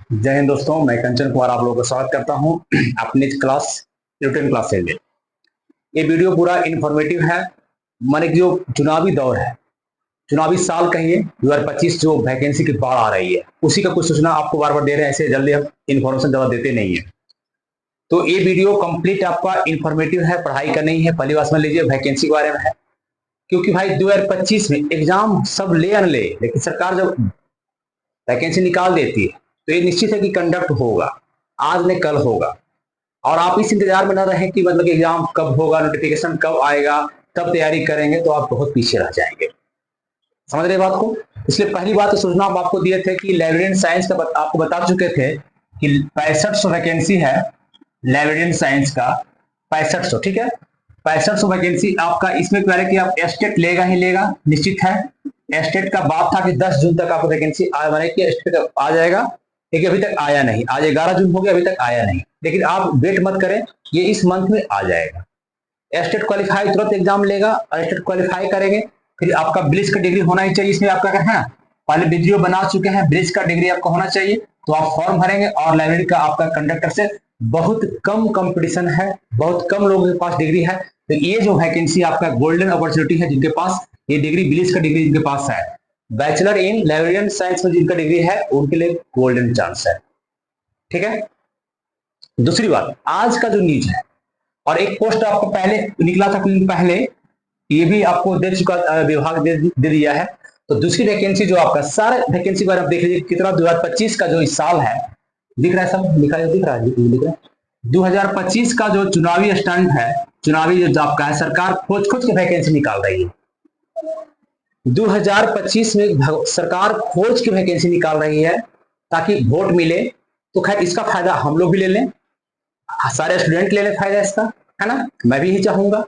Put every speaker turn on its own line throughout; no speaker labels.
जय हिंद दोस्तों, मैं कंचन कुमार आप लोगों का स्वागत करता हूं अपनी क्लास न्यूटन क्लास से। ये वीडियो पूरा इन्फॉर्मेटिव है। माने कि जो चुनावी दौर है, चुनावी साल कहिए 2025, जो वैकेंसी की बाढ़ आ रही है उसी का कुछ सूचना आपको बार बार दे रहे हैं। ऐसे जल्दी हम इन्फॉर्मेशन ज्यादा देते नहीं है। तो ये वीडियो कंप्लीट आपका इन्फॉर्मेटिव है, पढ़ाई का नहीं है। पहली बात समझ लीजिए, वैकेंसी के बारे में है। क्योंकि भाई 2025 में एग्जाम सब ले अनले, लेकिन सरकार जब वैकेंसी निकाल देती है तो ये निश्चित है कि कंडक्ट होगा, आज ने कल होगा। और आप इस इंतजार में न रहें कि मतलब एग्जाम कब होगा, नोटिफिकेशन कब आएगा, तब तैयारी करेंगे तो आप बहुत पीछे रह जाएंगे। समझ रहे बात को? इसलिए पहली बात तो सूचना हम आपको दिए थे कि लाइब्रेरियन साइंस का आपको बता चुके थे कि 6500 वैकेंसी है लाइब्रेरियन साइंस का। 6500, ठीक है। 6500 वैकेंसी आपका। इसमें क्या है कि आप एस्टेट लेगा ही लेगा, निश्चित है। एस्टेट का बात था कि 10 जून तक आपको वैकेंसी एस्टेट आ जाएगा, लेकिन अभी तक आया नहीं। आज 11 जून हो गया, अभी तक आया नहीं। लेकिन आप वेट मत करें, ये इस मंथ में आ जाएगा। एस्टेट क्वालिफाई तुरंत एग्जाम लेगा और एस्टेट क्वालिफाई करेंगे। फिर आपका ब्रिज का डिग्री होना ही चाहिए। इसमें आपका क्या है, पहले वीडियो बना चुके हैं, ब्रिज का डिग्री आपका होना चाहिए। तो आप फॉर्म भरेंगे और लाइब्रेरी का आपका कंडक्टर से बहुत कम कंपटीशन है, बहुत कम लोगों के पास डिग्री है। तो ये जो वैकेंसी आपका गोल्डन अपॉर्चुनिटी है, जिनके पास ये डिग्री, ब्रिज का डिग्री जिनके पास है, बैचलर इन लाइब्रेरियन साइंस में जिनका डिग्री है, उनके लिए गोल्डन चांस है। ठीक है। दूसरी बात, आज का जो न्यूज है, और एक पोस्ट आपको पहले निकला था कुछ दिन पहले, ये भी आपको दे चुका, विभाग दे दिया है। तो दूसरी वैकेंसी जो आपका, सारे वैकेंसी के बारे में देख लीजिए कितना 2025 का जो इस साल है, दिख रहा है सब लिखा है, दिख रहा है 2025 का जो चुनावी स्टंट है, चुनावी जो आपका है, सरकार खोज खोज के वैकेंसी निकाल रही है। 2025 में सरकार खोज की वैकेंसी निकाल रही है ताकि वोट मिले। तो खैर इसका फायदा हम लोग भी ले लें, सारे स्टूडेंट ले लें फायदा इसका, है ना। मैं भी यही चाहूंगा।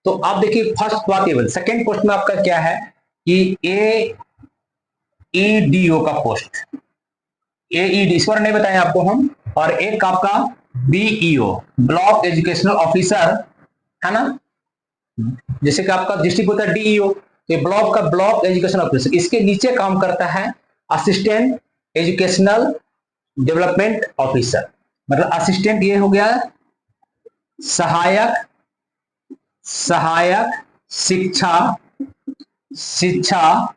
तो आप देखिए, फर्स्ट बात केवल सेकेंड पोस्ट में आपका क्या है कि AEDO का पोस्ट, AED इस बार नहीं बताएं आपको हम। और एक आपका BEO, ब्लॉक एजुकेशनल ऑफिसर, है ना। जैसे कि आपका डिस्ट्रिक्ट होता है DEO, ये ब्लॉक का ब्लॉक एजुकेशन ऑफिसर। इसके नीचे काम करता है असिस्टेंट एजुकेशनल डेवलपमेंट ऑफिसर। मतलब असिस्टेंट ये हो गया सहायक, सहायक शिक्षा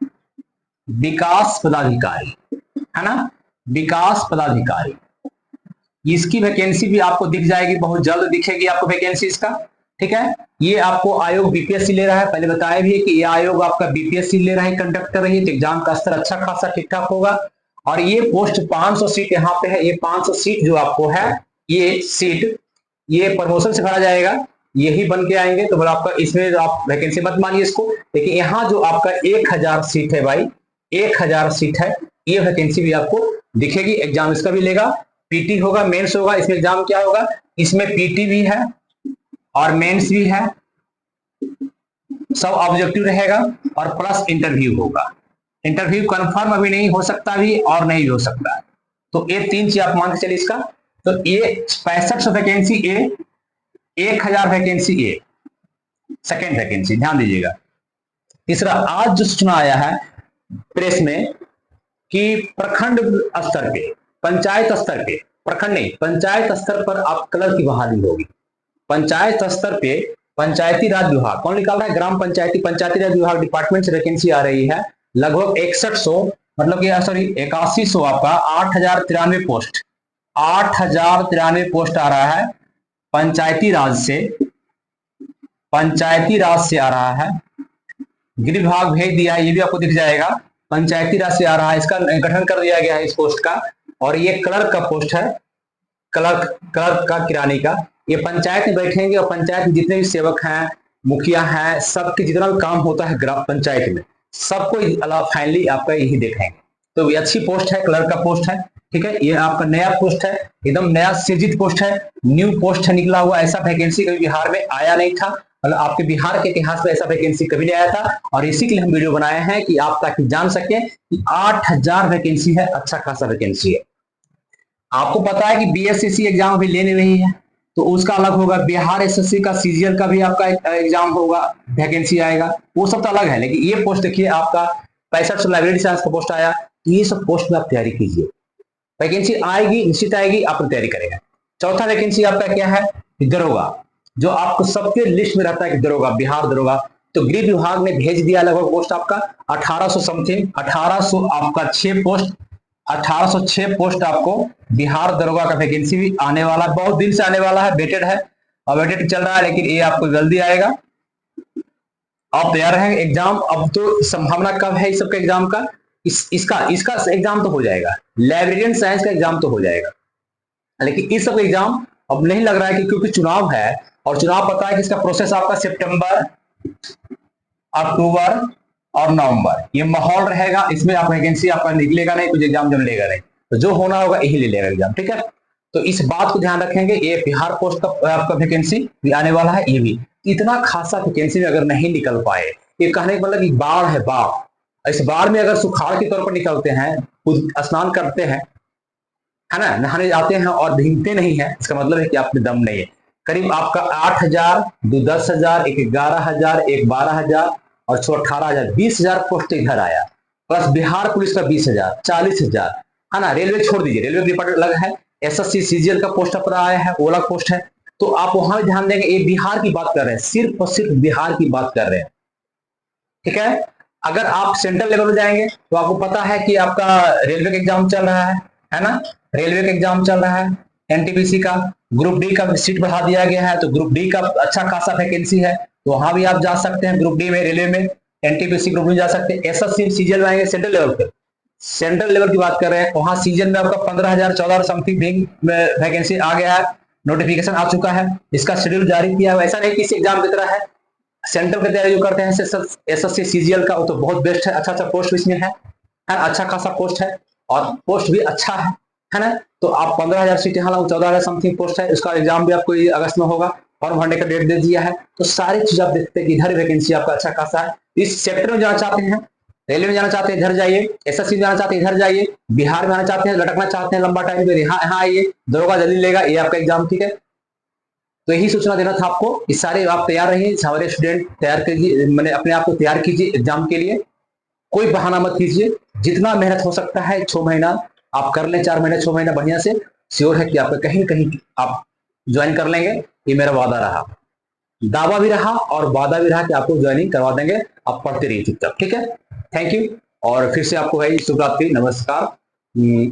विकास पदाधिकारी, है ना, विकास पदाधिकारी। इसकी वैकेंसी भी आपको दिख जाएगी, बहुत जल्द दिखेगी आपको वैकेंसी इसका। ठीक है। ये आपको आयोग BPSC ले रहा है, पहले बताया भी है कि ये आयोग आपका BPSC ले रहा है, कंडक्टर रही है, तो एग्जाम का स्तर अच्छा खासा ठीक ठाक होगा। और ये पोस्ट 500 सीट यहाँ पे है। ये 500 सीट जो आपको है, ये सीट ये प्रमोशन से भरा जाएगा, यही बन के आएंगे। तो बोला आपका इसमें आप वैकेंसी मत मानिए इसको। लेकिन यहाँ जो आपका 1000 सीट है भाई, 1000 सीट है, ये वैकेंसी भी आपको दिखेगी। एग्जाम इसका भी लेगा, PT होगा, मेंस होगा। इसमें एग्जाम क्या होगा, इसमें PT भी है और मेंस भी है, सब ऑब्जेक्टिव रहेगा और प्लस इंटरव्यू होगा। इंटरव्यू कंफर्म अभी नहीं हो सकता भी और नहीं भी हो सकता। तो ये 3 चीज आप मान के चलिए इसका। तो ये 6500 वैकेंसी ए, 1000 वैकेंसी ए, सेकेंड वैकेंसी, ध्यान दीजिएगा। तीसरा, आज जो सूचना आया है प्रेस में कि प्रखंड स्तर पे, पंचायत स्तर पे, प्रखंड नहीं, पंचायत स्तर पर आप क्लर्क की बहाली होगी। पंचायत स्तर पे पंचायती राज विभाग कौन निकाल रहा है, ग्राम पंचायती राज विभाग डिपार्टमेंट से वैकेंसी आ रही है लगभग 6100, मतलब कि सॉरी 8100 आपका 8093 पोस्ट, 8093 पोस्ट आ रहा है पंचायती राज से, पंचायती राज से आ रहा है। गृह विभाग भेज दिया है, ये भी आपको दिख जाएगा, पंचायती राज से आ रहा है। इसका गठन कर दिया गया है इस पोस्ट का। और ये क्लर्क का पोस्ट है, क्लर्क का किरानी का। ये पंचायत में बैठेंगे और पंचायत में जितने भी सेवक हैं, मुखिया हैं, सबके जितना भी काम होता है ग्राम पंचायत में, सबको फाइनली आपका यही देखेंगे। तो ये अच्छी पोस्ट है, क्लर्क का पोस्ट है। ठीक है। ये आपका नया पोस्ट है, एकदम नया सृजित पोस्ट है, न्यू पोस्ट है निकला हुआ। ऐसा वैकेंसी कभी बिहार में आया नहीं था, मतलब आपके बिहार के इतिहास में ऐसा वैकेंसी कभी नहीं आया था। और इसी के लिए हम वीडियो बनाए हैं कि आप ताकि जान सके कि 8000 वैकेंसी है, अच्छा खासा वैकेंसी है। आपको पता है कि BSCC एग्जाम अभी लेने नहीं है, तो उसका अलग होगा। बिहार SSC का CGL का भी आपका एग्जाम होगा, वैकेंसी आएगा, वो सब तो अलग है। लेकिन ये पोस्ट देखिए आपका 6500 लाइब्रेरी साइंस का पोस्ट आया। तो ये सब पोस्ट में आप तैयारी कीजिए, वैकेंसी आएगी, निश्चित आएगी, आप तैयारी करेंगे। चौथा वैकेंसी आपका क्या है, दरोगा, जो आपको सबके लिस्ट में रहता है कि दरोगा, बिहार दरोगा। तो गृह विभाग ने भेज दिया लगभग पोस्ट आपका 1800 समथिंग, 1800 आपका 6 पोस्ट, 1806 पोस्ट आपको बिहार दरोगा का वैकेंसी भी आने वाला है, बहुत दिन से आने वाला है, वेटेड है और वेटेड चल रहा है, लेकिन ये आपको जल्दी आएगा। आप तैयार हैं एग्जाम। अब तो संभावना कब है इस सबका एग्जाम का, इसका एग्जाम तो हो जाएगा, लाइब्रेरियन साइंस का एग्जाम तो हो जाएगा, लेकिन इस सब एग्जाम अब नहीं लग रहा है कि क्योंकि चुनाव है, और चुनाव पता है कि इसका प्रोसेस आपका सितंबर, अक्टूबर और नवंबर ये माहौल रहेगा, इसमें आप वैकेंसी आपका निकलेगा नहीं, कुछ एग्जाम जो लेगा नहीं, तो जो होना होगा यही ले लेगा एग्जाम, ठीक है। तो इस बात को ध्यान रखेंगे, ये बिहार पोस्ट का आपका वैकेंसी भी आने वाला है, ये भी इतना खासा वैकेंसी में अगर नहीं निकल पाए, ये कहने का मतलब बाढ़ है, बाढ़, इस बाढ़ में अगर सुखाड़ के तौर पर निकलते हैं, खुद स्नान करते हैं, है ना, नहाने जाते हैं और भीगते नहीं है, इसका मतलब है कि आप में दम नहीं है। करीब आपका 8000, 10,000, एक 11,000, एक 12,000 और 18,000, 20,000 पोस्ट इधर आया, प्लस बिहार पुलिस का 20,000, 40,000, है ना। रेलवे छोड़ दीजिए, रेलवे डिपार्टमेंट अलग है, एसएससी सीजीएल का पोस्ट पर आया है, वो अलग पोस्ट है, तो आप वहां ध्यान देंगे, ये बिहार की बात कर रहे हैं, सिर्फ और सिर्फ बिहार की बात कर रहे हैं, ठीक है। अगर आप सेंट्रल लेवल में जाएंगे तो आपको पता है कि आपका रेलवे का एग्जाम चल रहा है ना, रेलवे का एग्जाम चल रहा है, एनटीपीसी का ग्रुप डी का सीट बढ़ा दिया गया है, तो ग्रुप डी का अच्छा खासा वैकेंसी है, तो वहां भी आप जा सकते हैं, ग्रुप डी में, रेलवे में, एनटीपीसी ग्रुप में जा सकते हैं। एसएससी सीजीएल में आएंगे सेंट्रल लेवल पे, सेंट्रल लेवल की बात कर रहे हैं, वहां सीजन में आपका 15,000, 14,000 समथिंग वैकेंसी आ गया है, नोटिफिकेशन आ चुका है, इसका शेड्यूल जारी किया हुआ, ऐसा नहीं कि इस एग्जाम की तरह है। सेंट्रल की तैयारी जो करते हैं एसएससी सीजीएल का, वो तो बहुत बेस्ट है, अच्छा पोस्ट इसमें है, अच्छा खासा पोस्ट है और पोस्ट भी अच्छा है ना। तो आप 15,000 सीट यहाँ 14,000 समथिंग पोस्ट है, उसका एग्जाम भी आपको अगस्त में होगा, फॉर्म भरने का डेट दे दिया है, तो सारी चीज आप देखते हैं कि इधर वैकेंसी आपका अच्छा खासा है। इस सेक्टर में जाना चाहते हैं, रेलवे में जाना चाहते हैं इधर जाइए, एसएससी में जाना चाहते हैं इधर जाइए, बिहार में आना चाहते हैं, लटकना चाहते हैं लंबा टाइम पे, यहाँ आइए, दरोगा जल्दी लेगा ये आपका एग्जाम, ठीक है। तो यही सूचना देना था आपको, इस सारे आप तैयार रहिए, सारे स्टूडेंट तैयार कीजिए, मैंने अपने आप को तैयार कीजिए एग्जाम के लिए, कोई बहाना मत कीजिए, जितना मेहनत हो सकता है 6 महीना आप कर लें, 4 महीने 6 महीना बढ़िया से, श्योर है कि आपका कहीं कहीं आप ज्वाइन कर लेंगे, ये मेरा वादा रहा, दावा भी रहा और वादा भी रहा कि आपको ज्वाइनिंग करवा देंगे, आप पढ़ते रहिए चुपचाप, ठीक है। थैंक यू, और फिर से आपको भाई शुभ रात्रि, नमस्कार,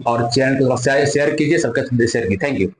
और चैनल को शेयर कीजिए, सबके शेयर कीजिए, थैंक यू।